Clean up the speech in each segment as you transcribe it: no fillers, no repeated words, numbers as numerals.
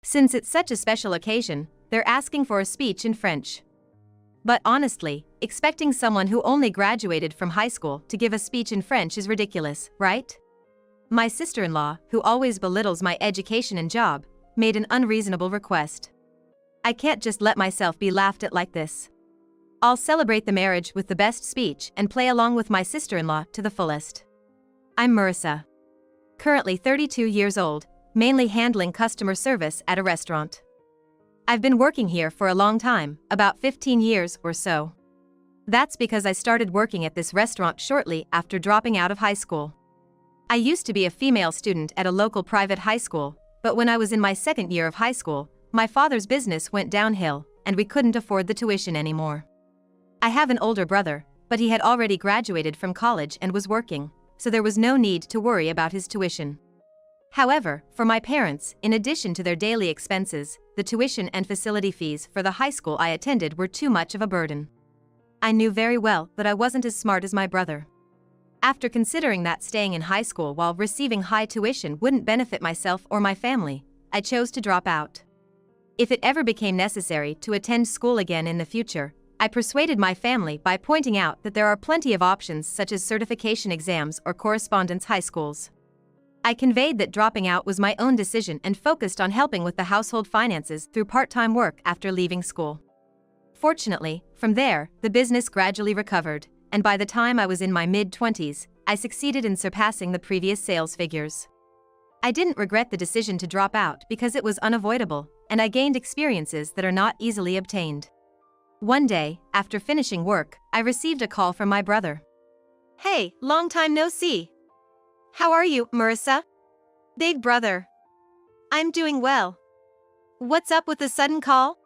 Since it's such a special occasion, they're asking for a speech in French. But honestly, expecting someone who only graduated from high school to give a speech in French is ridiculous, right? My sister-in-law, who always belittles my education and job, made an unreasonable request. I can't just let myself be laughed at like this. I'll celebrate the marriage with the best speech and play along with my sister-in-law to the fullest. I'm Marissa. Currently 32 years old, mainly handling customer service at a restaurant. I've been working here for a long time, about 15 years or so. That's because I started working at this restaurant shortly after dropping out of high school. I used to be a female student at a local private high school, but when I was in my second year of high school, my father's business went downhill, and we couldn't afford the tuition anymore. I have an older brother, but he had already graduated from college and was working, so there was no need to worry about his tuition. However, for my parents, in addition to their daily expenses, the tuition and facility fees for the high school I attended were too much of a burden. I knew very well that I wasn't as smart as my brother. After considering that staying in high school while receiving high tuition wouldn't benefit myself or my family, I chose to drop out. If it ever became necessary to attend school again in the future, I persuaded my family by pointing out that there are plenty of options such as certification exams or correspondence high schools. I conveyed that dropping out was my own decision and focused on helping with the household finances through part-time work after leaving school. Fortunately, from there, the business gradually recovered, and by the time I was in my mid-20s, I succeeded in surpassing the previous sales figures. I didn't regret the decision to drop out because it was unavoidable, and I gained experiences that are not easily obtained. One day, after finishing work, I received a call from my brother. Hey, long time no see. How are you, Marissa? Big brother. I'm doing well. What's up with the sudden call?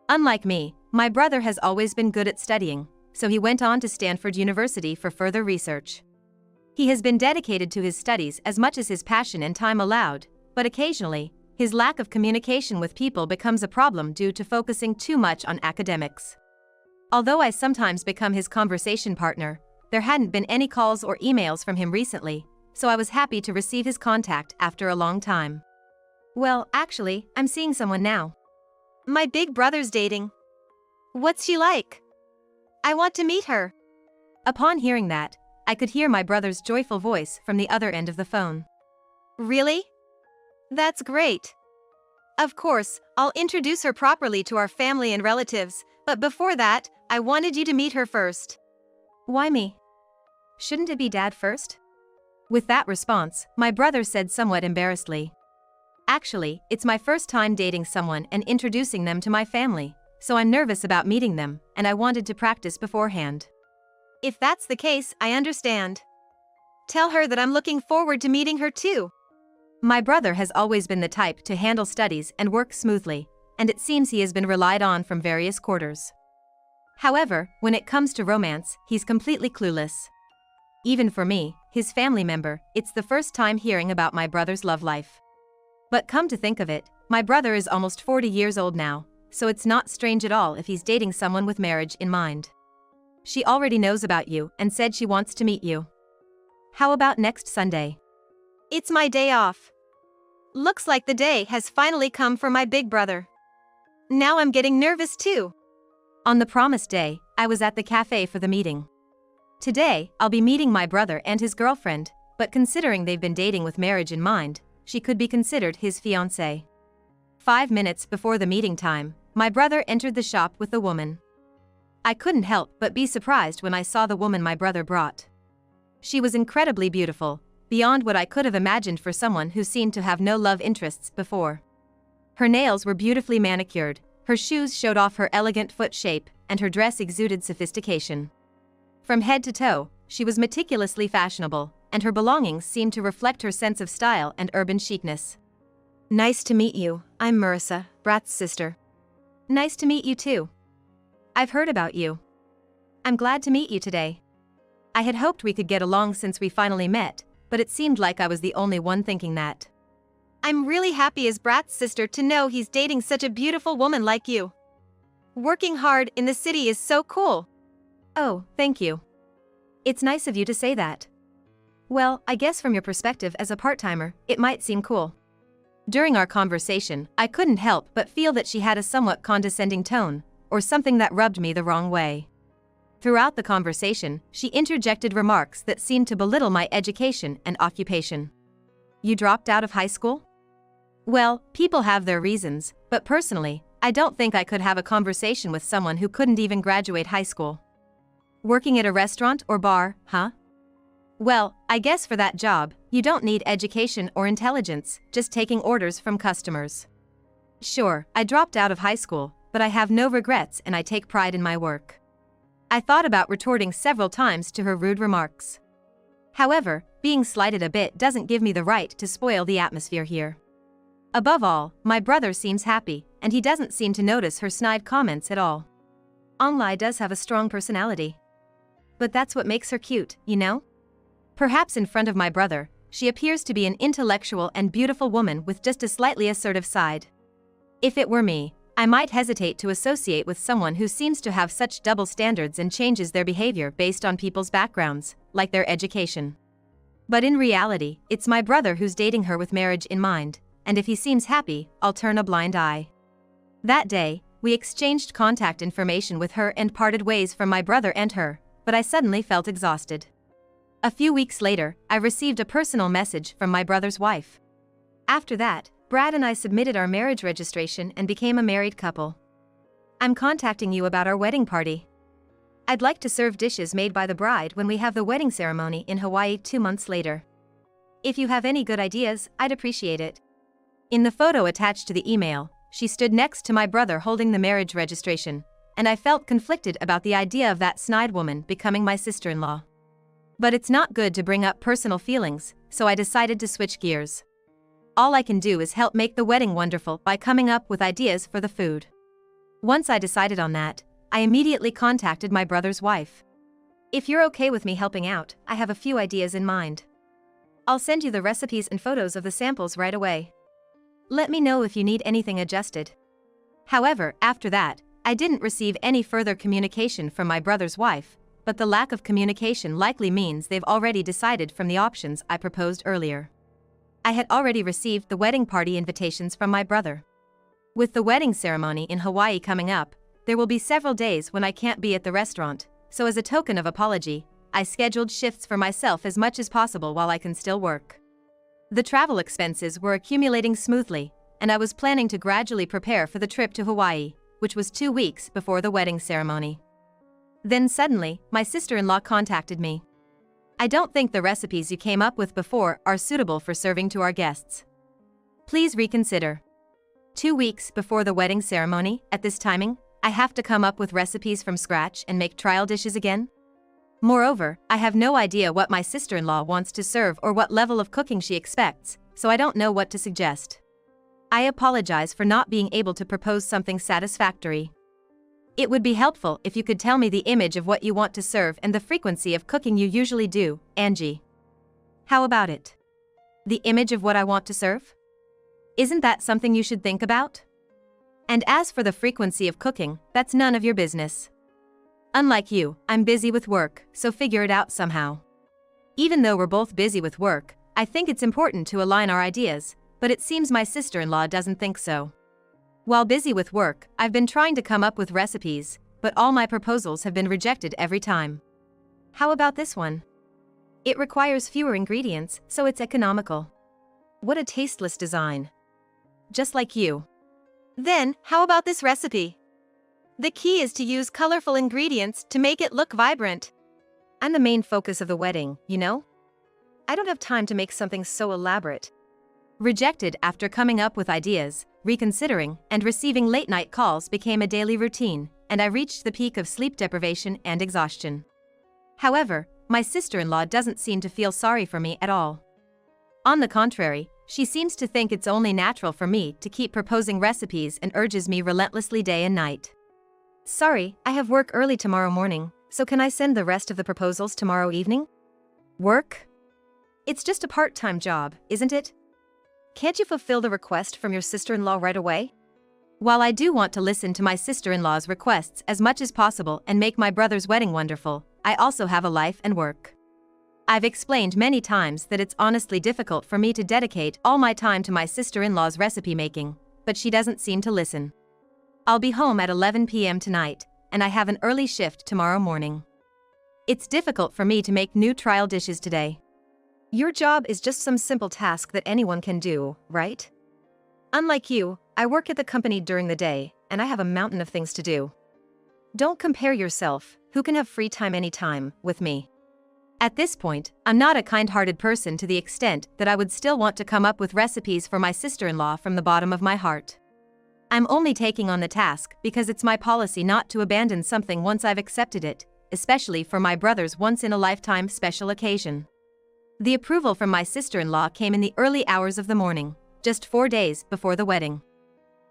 Unlike me, my brother has always been good at studying, so he went on to Stanford University for further research. He has been dedicated to his studies as much as his passion and time allowed, but occasionally, his lack of communication with people becomes a problem due to focusing too much on academics. Although I sometimes become his conversation partner, there hadn't been any calls or emails from him recently, so I was happy to receive his contact after a long time. Well, actually, I'm seeing someone now. My big brother's dating. What's she like? I want to meet her. Upon hearing that, I could hear my brother's joyful voice from the other end of the phone. Really? That's great. Of course, I'll introduce her properly to our family and relatives, but before that, I wanted you to meet her first. Why me? Shouldn't it be Dad first? With that response, my brother said somewhat embarrassedly. Actually, it's my first time dating someone and introducing them to my family, so I'm nervous about meeting them, and I wanted to practice beforehand. If that's the case, I understand. Tell her that I'm looking forward to meeting her too. My brother has always been the type to handle studies and work smoothly, and it seems he has been relied on from various quarters. However, when it comes to romance, he's completely clueless. Even for me, his family member, it's the first time hearing about my brother's love life. But come to think of it, my brother is almost 40 years old now, so it's not strange at all if he's dating someone with marriage in mind. She already knows about you and said she wants to meet you. How about next Sunday? It's my day off. Looks like the day has finally come for my big brother. Now I'm getting nervous too. On the promised day, I was at the cafe for the meeting. Today, I'll be meeting my brother and his girlfriend, but considering they've been dating with marriage in mind, she could be considered his fiancée. 5 minutes before the meeting time, my brother entered the shop with the woman. I couldn't help but be surprised when I saw the woman my brother brought. She was incredibly beautiful, beyond what I could have imagined for someone who seemed to have no love interests before. Her nails were beautifully manicured, her shoes showed off her elegant foot shape, and her dress exuded sophistication. From head to toe, she was meticulously fashionable, and her belongings seemed to reflect her sense of style and urban chicness. Nice to meet you. I'm Marissa, Brat's sister. Nice to meet you too. I've heard about you. I'm glad to meet you today. I had hoped we could get along since we finally met, but it seemed like I was the only one thinking that. I'm really happy as Brat's sister to know he's dating such a beautiful woman like you. Working hard in the city is so cool. Oh, thank you. It's nice of you to say that. Well, I guess from your perspective as a part-timer, it might seem cool. During our conversation, I couldn't help but feel that she had a somewhat condescending tone, or something that rubbed me the wrong way. Throughout the conversation, she interjected remarks that seemed to belittle my education and occupation. You dropped out of high school? Well, people have their reasons, but personally, I don't think I could have a conversation with someone who couldn't even graduate high school. Working at a restaurant or bar, huh? Well, I guess for that job, you don't need education or intelligence, just taking orders from customers. Sure, I dropped out of high school, but I have no regrets and I take pride in my work. I thought about retorting several times to her rude remarks. However, being slighted a bit doesn't give me the right to spoil the atmosphere here. Above all, my brother seems happy, and he doesn't seem to notice her snide comments at all. Onlai does have a strong personality. But that's what makes her cute, you know? Perhaps in front of my brother, she appears to be an intellectual and beautiful woman with just a slightly assertive side. If it were me, I might hesitate to associate with someone who seems to have such double standards and changes their behavior based on people's backgrounds, like their education. But in reality, it's my brother who's dating her with marriage in mind, and if he seems happy, I'll turn a blind eye. That day, we exchanged contact information with her and parted ways from my brother and her, but I suddenly felt exhausted. A few weeks later, I received a personal message from my brother's wife. After that, Brad and I submitted our marriage registration and became a married couple. I'm contacting you about our wedding party. I'd like to serve dishes made by the bride when we have the wedding ceremony in Hawaii 2 months later. If you have any good ideas, I'd appreciate it. In the photo attached to the email, she stood next to my brother holding the marriage registration, and I felt conflicted about the idea of that snide woman becoming my sister-in-law. But it's not good to bring up personal feelings, so I decided to switch gears. All I can do is help make the wedding wonderful by coming up with ideas for the food. Once I decided on that, I immediately contacted my brother's wife. If you're okay with me helping out, I have a few ideas in mind. I'll send you the recipes and photos of the samples right away. Let me know if you need anything adjusted. However, after that, I didn't receive any further communication from my brother's wife, but the lack of communication likely means they've already decided from the options I proposed earlier. I had already received the wedding party invitations from my brother. With the wedding ceremony in Hawaii coming up, there will be several days when I can't be at the restaurant, so as a token of apology, I scheduled shifts for myself as much as possible while I can still work. The travel expenses were accumulating smoothly, and I was planning to gradually prepare for the trip to Hawaii, which was 2 weeks before the wedding ceremony. Then suddenly, my sister-in-law contacted me. I don't think the recipes you came up with before are suitable for serving to our guests. Please reconsider. 2 weeks before the wedding ceremony, at this timing, I have to come up with recipes from scratch and make trial dishes again? Moreover, I have no idea what my sister-in-law wants to serve or what level of cooking she expects, so I don't know what to suggest. I apologize for not being able to propose something satisfactory. It would be helpful if you could tell me the image of what you want to serve and the frequency of cooking you usually do, Angie. How about it? The image of what I want to serve? Isn't that something you should think about? And as for the frequency of cooking, that's none of your business. Unlike you, I'm busy with work, so figure it out somehow. Even though we're both busy with work, I think it's important to align our ideas, but it seems my sister-in-law doesn't think so. While busy with work, I've been trying to come up with recipes, but all my proposals have been rejected every time. How about this one? It requires fewer ingredients, so it's economical. What a tasteless design. Just like you. Then, how about this recipe? The key is to use colorful ingredients to make it look vibrant. I'm the main focus of the wedding, you know? I don't have time to make something so elaborate. Rejected after coming up with ideas, reconsidering, and receiving late-night calls became a daily routine, and I reached the peak of sleep deprivation and exhaustion. However, my sister-in-law doesn't seem to feel sorry for me at all. On the contrary, she seems to think it's only natural for me to keep proposing recipes and urges me relentlessly day and night. Sorry, I have work early tomorrow morning, so can I send the rest of the proposals tomorrow evening? Work? It's just a part-time job, isn't it? Can't you fulfill the request from your sister-in-law right away? While I do want to listen to my sister-in-law's requests as much as possible and make my brother's wedding wonderful, I also have a life and work. I've explained many times that it's honestly difficult for me to dedicate all my time to my sister-in-law's recipe making, but she doesn't seem to listen. I'll be home at 11 p.m. tonight, and I have an early shift tomorrow morning. It's difficult for me to make new trial dishes today. Your job is just some simple task that anyone can do, right? Unlike you, I work at the company during the day, and I have a mountain of things to do. Don't compare yourself, who can have free time anytime, with me. At this point, I'm not a kind-hearted person to the extent that I would still want to come up with recipes for my sister-in-law from the bottom of my heart. I'm only taking on the task because it's my policy not to abandon something once I've accepted it, especially for my brother's once-in-a-lifetime special occasion. The approval from my sister-in-law came in the early hours of the morning, just 4 days before the wedding.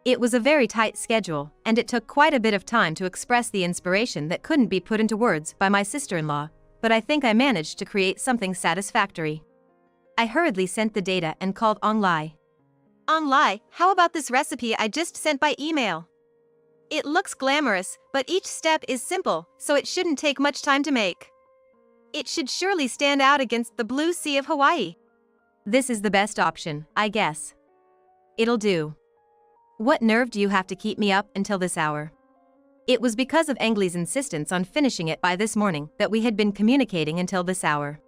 It was a very tight schedule, and it took quite a bit of time to express the inspiration that couldn't be put into words by my sister-in-law, but I think I managed to create something satisfactory. I hurriedly sent the data and called online. Online, how about this recipe I just sent by email? It looks glamorous, but each step is simple, so it shouldn't take much time to make. It should surely stand out against the blue sea of Hawaii. This is the best option, I guess. It'll do. What nerve do you have to keep me up until this hour? It was because of Angley's insistence on finishing it by this morning that we had been communicating until this hour.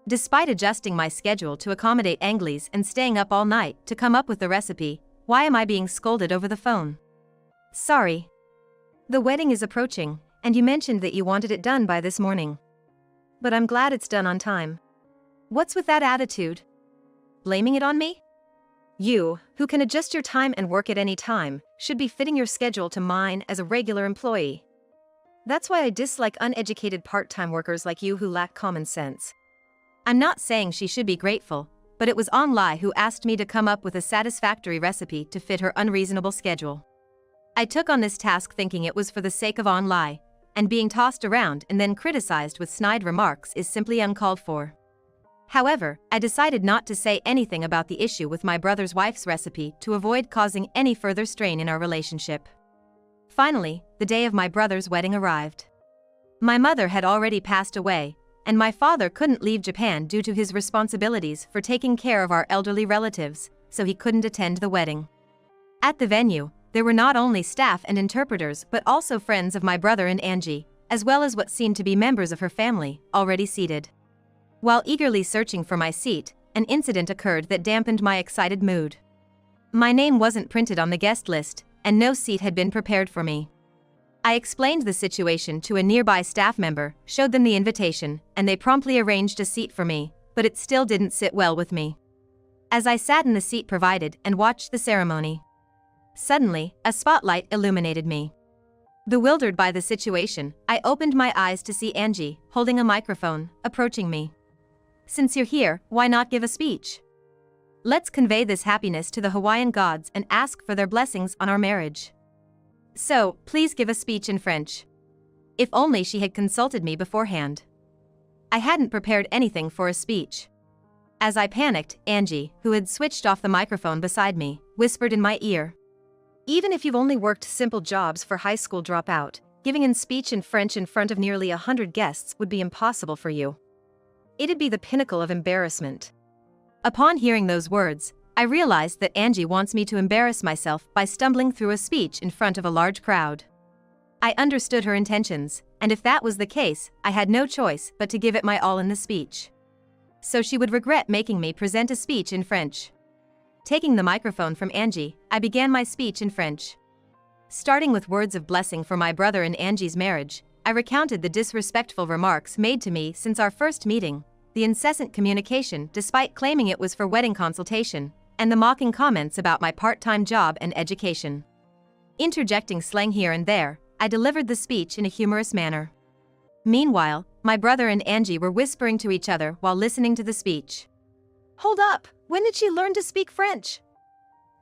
Despite adjusting my schedule to accommodate Angley's and staying up all night to come up with the recipe, why am I being scolded over the phone? Sorry. The wedding is approaching, and you mentioned that you wanted it done by this morning. But I'm glad it's done on time. What's with that attitude? Blaming it on me? You, who can adjust your time and work at any time, should be fitting your schedule to mine as a regular employee. That's why I dislike uneducated part-time workers like you who lack common sense. I'm not saying she should be grateful, but it was Onlai who asked me to come up with a satisfactory recipe to fit her unreasonable schedule. I took on this task thinking it was for the sake of Onlai, and being tossed around and then criticized with snide remarks is simply uncalled for. However, I decided not to say anything about the issue with my brother's wife's recipe to avoid causing any further strain in our relationship. Finally, the day of my brother's wedding arrived. My mother had already passed away, and my father couldn't leave Japan due to his responsibilities for taking care of our elderly relatives, so he couldn't attend the wedding. At the venue, there were not only staff and interpreters but also friends of my brother and Angie, as well as what seemed to be members of her family, already seated. While eagerly searching for my seat, an incident occurred that dampened my excited mood. My name wasn't printed on the guest list, and no seat had been prepared for me. I explained the situation to a nearby staff member, showed them the invitation, and they promptly arranged a seat for me, but it still didn't sit well with me. As I sat in the seat provided and watched the ceremony, suddenly, a spotlight illuminated me. Bewildered by the situation, I opened my eyes to see Angie, holding a microphone, approaching me. Since you're here, why not give a speech? Let's convey this happiness to the Hawaiian gods and ask for their blessings on our marriage. So, please give a speech in French. If only she had consulted me beforehand. I hadn't prepared anything for a speech. As I panicked, Angie, who had switched off the microphone beside me, whispered in my ear. Even if you've only worked simple jobs for high school dropout, giving a speech in French in front of nearly 100 guests would be impossible for you. It'd be the pinnacle of embarrassment. Upon hearing those words, I realized that Angie wants me to embarrass myself by stumbling through a speech in front of a large crowd. I understood her intentions, and if that was the case, I had no choice but to give it my all in the speech. So she would regret making me present a speech in French. Taking the microphone from Angie, I began my speech in French. Starting with words of blessing for my brother and Angie's marriage, I recounted the disrespectful remarks made to me since our first meeting, the incessant communication despite claiming it was for wedding consultation, and the mocking comments about my part-time job and education. Interjecting slang here and there, I delivered the speech in a humorous manner. Meanwhile, my brother and Angie were whispering to each other while listening to the speech. Hold up, when did she learn to speak French?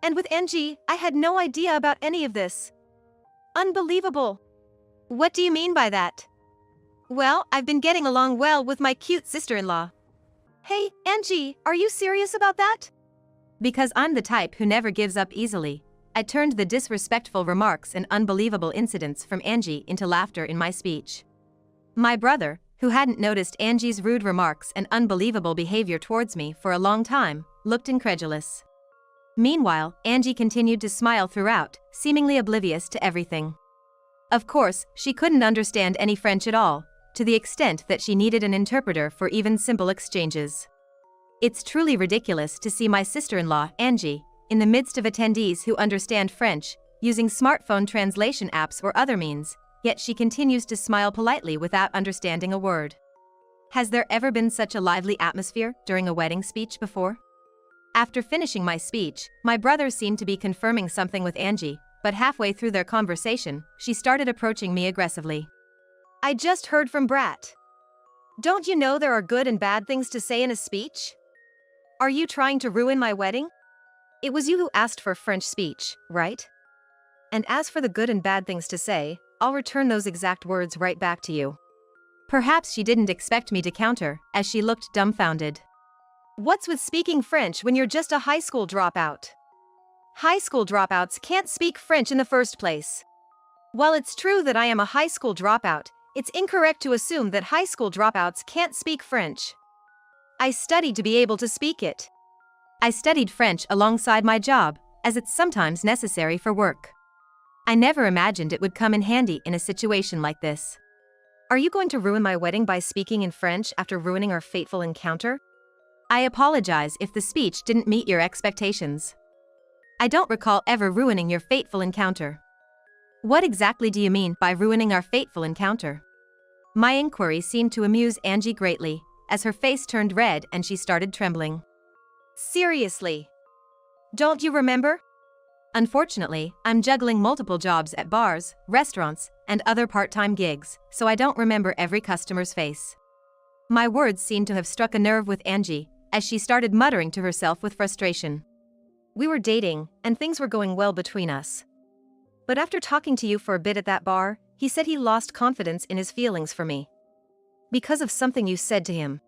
And with Angie, I had no idea about any of this. Unbelievable. What do you mean by that? Well, I've been getting along well with my cute sister-in-law. Hey, Angie, are you serious about that? Because I'm the type who never gives up easily, I turned the disrespectful remarks and unbelievable incidents from Angie into laughter in my speech. My brother, who hadn't noticed Angie's rude remarks and unbelievable behavior towards me for a long time, looked incredulous. Meanwhile, Angie continued to smile throughout, seemingly oblivious to everything. Of course, she couldn't understand any French at all, to the extent that she needed an interpreter for even simple exchanges. It's truly ridiculous to see my sister-in-law, Angie, in the midst of attendees who understand French, using smartphone translation apps or other means, yet she continues to smile politely without understanding a word. Has there ever been such a lively atmosphere during a wedding speech before? After finishing my speech, my brother seemed to be confirming something with Angie, but halfway through their conversation, she started approaching me aggressively. I just heard from Brat. Don't you know there are good and bad things to say in a speech? Are you trying to ruin my wedding? It was you who asked for a French speech, right? And as for the good and bad things to say, I'll return those exact words right back to you. Perhaps she didn't expect me to counter, as she looked dumbfounded. What's with speaking French when you're just a high school dropout? High school dropouts can't speak French in the first place. While it's true that I am a high school dropout, it's incorrect to assume that high school dropouts can't speak French. I studied to be able to speak it. I studied French alongside my job, as it's sometimes necessary for work. I never imagined it would come in handy in a situation like this. Are you going to ruin my wedding by speaking in French after ruining our fateful encounter? I apologize if the speech didn't meet your expectations. I don't recall ever ruining your fateful encounter. What exactly do you mean by ruining our fateful encounter? My inquiry seemed to amuse Angie greatly, as her face turned red and she started trembling. Seriously? Don't you remember? Unfortunately, I'm juggling multiple jobs at bars, restaurants, and other part-time gigs, so I don't remember every customer's face. My words seemed to have struck a nerve with Angie, as she started muttering to herself with frustration. We were dating, and things were going well between us. But after talking to you for a bit at that bar, he said he lost confidence in his feelings for me. Because of something you said to him.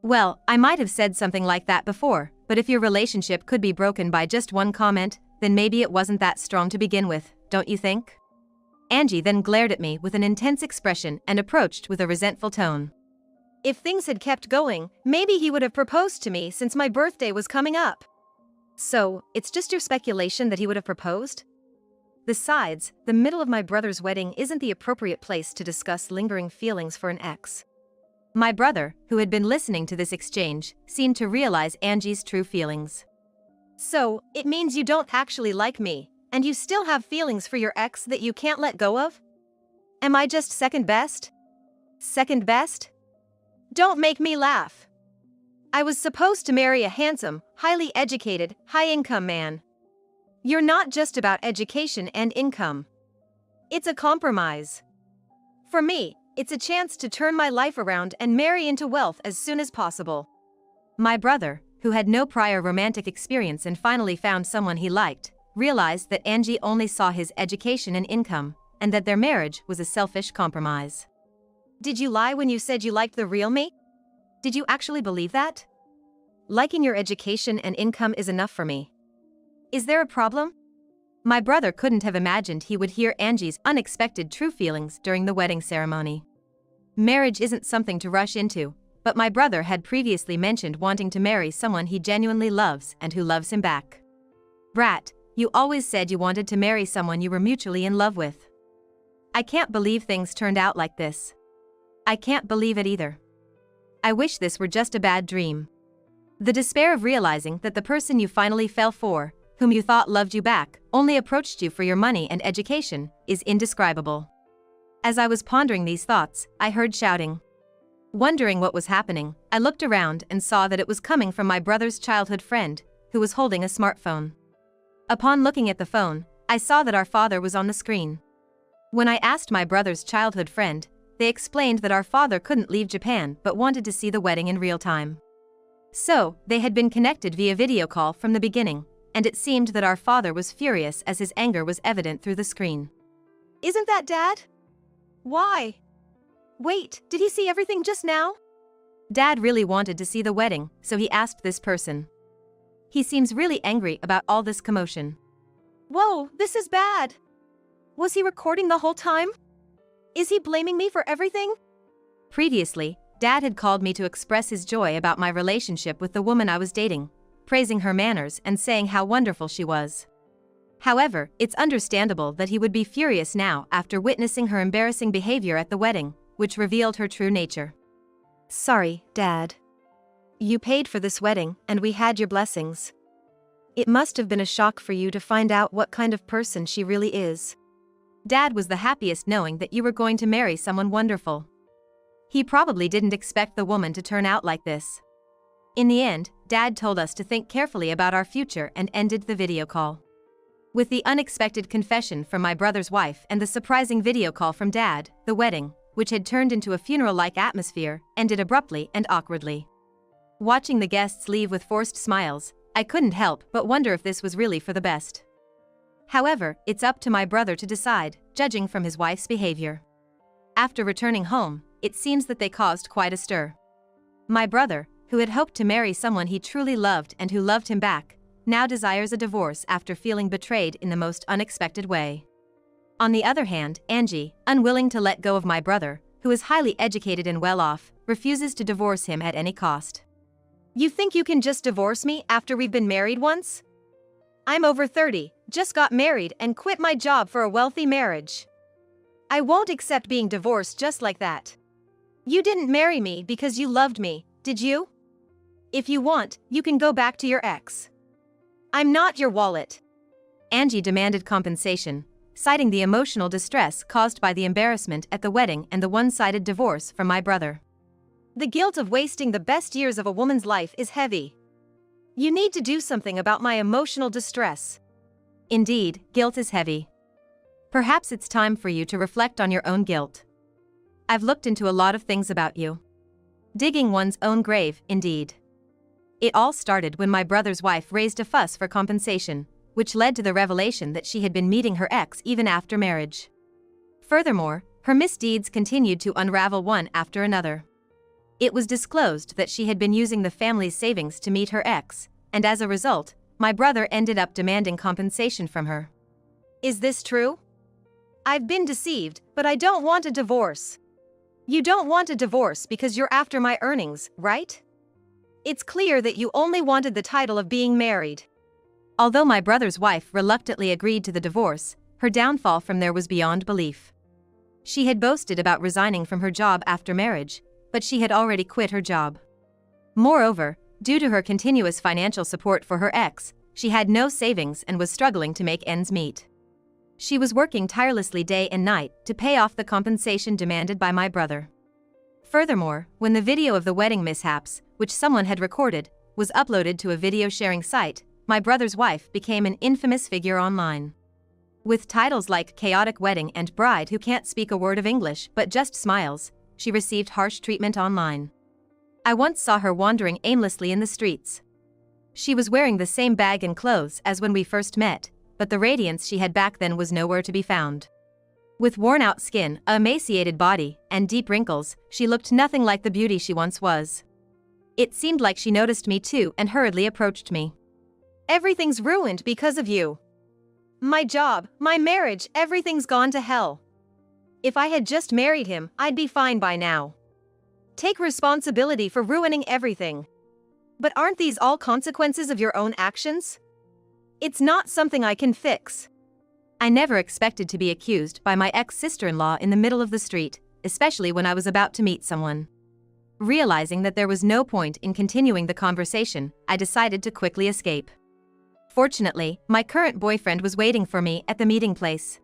Well, I might have said something like that before, but if your relationship could be broken by just one comment, then maybe it wasn't that strong to begin with, don't you think? Angie then glared at me with an intense expression and approached with a resentful tone. If things had kept going, maybe he would have proposed to me since my birthday was coming up. So, it's just your speculation that he would have proposed? Besides, the middle of my brother's wedding isn't the appropriate place to discuss lingering feelings for an ex. My brother, who had been listening to this exchange, seemed to realize Angie's true feelings. So, it means you don't actually like me, and you still have feelings for your ex that you can't let go of? Am I just second best? Second best? Don't make me laugh. I was supposed to marry a handsome, highly educated, high-income man. You're not just about education and income. It's a compromise. For me, it's a chance to turn my life around and marry into wealth as soon as possible. My brother, who had no prior romantic experience and finally found someone he liked, realized that Angie only saw his education and income, and that their marriage was a selfish compromise. Did you lie when you said you liked the real me? Did you actually believe that? Liking your education and income is enough for me. Is there a problem? My brother couldn't have imagined he would hear Angie's unexpected true feelings during the wedding ceremony. Marriage isn't something to rush into, but my brother had previously mentioned wanting to marry someone he genuinely loves and who loves him back. Brat, you always said you wanted to marry someone you were mutually in love with. I can't believe things turned out like this. I can't believe it either. I wish this were just a bad dream. The despair of realizing that the person you finally fell for, whom you thought loved you back, only approached you for your money and education, is indescribable. As I was pondering these thoughts, I heard shouting. Wondering what was happening, I looked around and saw that it was coming from my brother's childhood friend, who was holding a smartphone. Upon looking at the phone, I saw that our father was on the screen. When I asked my brother's childhood friend, they explained that our father couldn't leave Japan but wanted to see the wedding in real time. So, they had been connected via video call from the beginning, and it seemed that our father was furious as his anger was evident through the screen. Isn't that Dad? Why? Wait, did he see everything just now? Dad really wanted to see the wedding, so he asked this person. He seems really angry about all this commotion. Whoa, this is bad. Was he recording the whole time? Is he blaming me for everything? Previously, Dad had called me to express his joy about my relationship with the woman I was dating, praising her manners and saying how wonderful she was. However, it's understandable that he would be furious now after witnessing her embarrassing behavior at the wedding, which revealed her true nature. Sorry, Dad. You paid for this wedding, and we had your blessings. It must have been a shock for you to find out what kind of person she really is. Dad was the happiest knowing that you were going to marry someone wonderful. He probably didn't expect the woman to turn out like this. In the end, Dad told us to think carefully about our future and ended the video call. With the unexpected confession from my brother's wife and the surprising video call from Dad, the wedding, which had turned into a funeral-like atmosphere, ended abruptly and awkwardly. Watching the guests leave with forced smiles, I couldn't help but wonder if this was really for the best. However, it's up to my brother to decide, judging from his wife's behavior. After returning home, it seems that they caused quite a stir. My brother, who had hoped to marry someone he truly loved and who loved him back, now desires a divorce after feeling betrayed in the most unexpected way. On the other hand, Angie, unwilling to let go of my brother, who is highly educated and well-off, refuses to divorce him at any cost. You think you can just divorce me after we've been married once? I'm over 30, just got married and quit my job for a wealthy marriage. I won't accept being divorced just like that. You didn't marry me because you loved me, did you? If you want, you can go back to your ex. I'm not your wallet. Angie demanded compensation, citing the emotional distress caused by the embarrassment at the wedding and the one-sided divorce from my brother. The guilt of wasting the best years of a woman's life is heavy. You need to do something about my emotional distress. Indeed, guilt is heavy. Perhaps it's time for you to reflect on your own guilt. I've looked into a lot of things about you. Digging one's own grave, indeed. It all started when my brother's wife raised a fuss for compensation, which led to the revelation that she had been meeting her ex even after marriage. Furthermore, her misdeeds continued to unravel one after another. It was disclosed that she had been using the family's savings to meet her ex, and as a result, my brother ended up demanding compensation from her. Is this true? I've been deceived, but I don't want a divorce. You don't want a divorce because you're after my earnings, right? It's clear that you only wanted the title of being married. Although my brother's wife reluctantly agreed to the divorce, her downfall from there was beyond belief. She had boasted about resigning from her job after marriage, but she had already quit her job. Moreover, due to her continuous financial support for her ex, she had no savings and was struggling to make ends meet. She was working tirelessly day and night to pay off the compensation demanded by my brother. Furthermore, when the video of the wedding mishaps, which someone had recorded, was uploaded to a video-sharing site, my brother's wife became an infamous figure online. With titles like Chaotic Wedding and Bride Who Can't Speak a Word of English but Just Smiles, she received harsh treatment online. I once saw her wandering aimlessly in the streets. She was wearing the same bag and clothes as when we first met, but the radiance she had back then was nowhere to be found. With worn-out skin, a emaciated body, and deep wrinkles, she looked nothing like the beauty she once was. It seemed like she noticed me too and hurriedly approached me. Everything's ruined because of you. My job, my marriage, everything's gone to hell. If I had just married him, I'd be fine by now. Take responsibility for ruining everything. But aren't these all consequences of your own actions? It's not something I can fix. I never expected to be accused by my ex-sister-in-law in the middle of the street, especially when I was about to meet someone. Realizing that there was no point in continuing the conversation, I decided to quickly escape. Fortunately, my current boyfriend was waiting for me at the meeting place.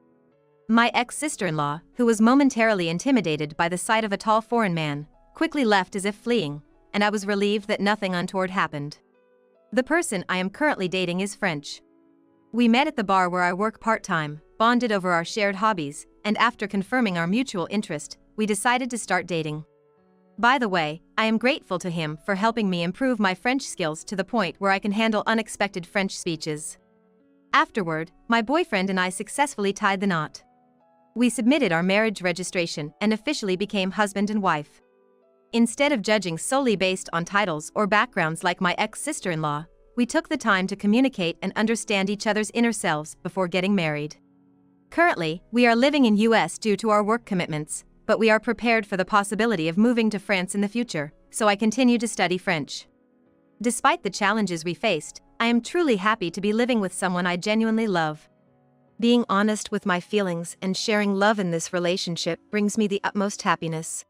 My ex-sister-in-law, who was momentarily intimidated by the sight of a tall foreign man, quickly left as if fleeing, and I was relieved that nothing untoward happened. The person I am currently dating is French. We met at the bar where I work part-time, bonded over our shared hobbies, and after confirming our mutual interest, we decided to start dating. By the way, I am grateful to him for helping me improve my French skills to the point where I can handle unexpected French speeches. Afterward, my boyfriend and I successfully tied the knot. We submitted our marriage registration and officially became husband and wife. Instead of judging solely based on titles or backgrounds like my ex-sister-in-law, we took the time to communicate and understand each other's inner selves before getting married. Currently, we are living in US due to our work commitments, but we are prepared for the possibility of moving to France in the future, so I continue to study French. Despite the challenges we faced, I am truly happy to be living with someone I genuinely love. Being honest with my feelings and sharing love in this relationship brings me the utmost happiness.